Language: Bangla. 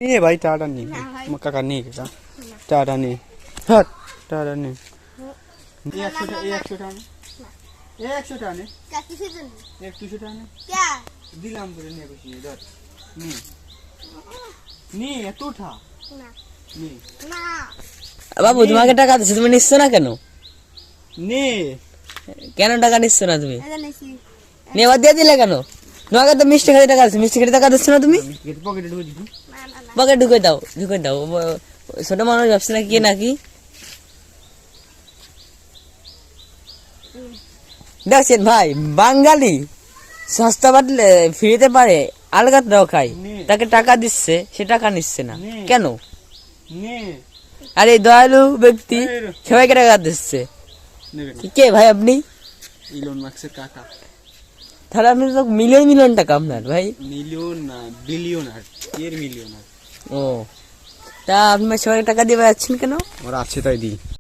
নিয়ে ভাই টাটা নিয়ে কাকা নিয়ে কাকা টাটা নিয়ে হট টাটা নিয়ে এই 100 টাকা এই 100 টাকা এই 100 টাকা নে এক 200 টাকা নে দিলাম করে নিয়ে বসি ধর নি নি এত উঠা নি বাবু তোমাকে টাকা দিচ্ছি, তুমি নিচ্ছ না কেন? নে কেন টাকা নিচ্ছ না তুমি? নেওয়া দিয়ে দিলে কেন? তোমাকে তো মিষ্টি খেতে টাকা দিচ্ছি, মিষ্টি খেতে টাকা দিচ্ছ না তুমি? পকেটে ঢুকে দিবি পকেট ঢুকে দাও ছোট মানুষ ভাবছে নাকি নাকি দেখছেন ভাই, বাঙালি সস্তা বাটলে ফিরিতে পারে, আলগাতরাও খাই, তাকে টাকা দিচ্ছে, সে টাকা নিচ্ছে না কেন? নে আরে দয়ালু ব্যক্তি সবাইকে টাকা দিচ্ছে, কে ভাই আপনি? ইলন মাস্কের কাকা। তাহলে আপনি তো মিলিয়ন মিলিয়ন টাকা আপনার ভাই। মিলিয়ন না বিলিয়নার, এর মিলিয়নার। ও তা আপনি সবাই টাকা দিয়ে বেড়াচ্ছেন কেন? ওরা আছে তাই দিই।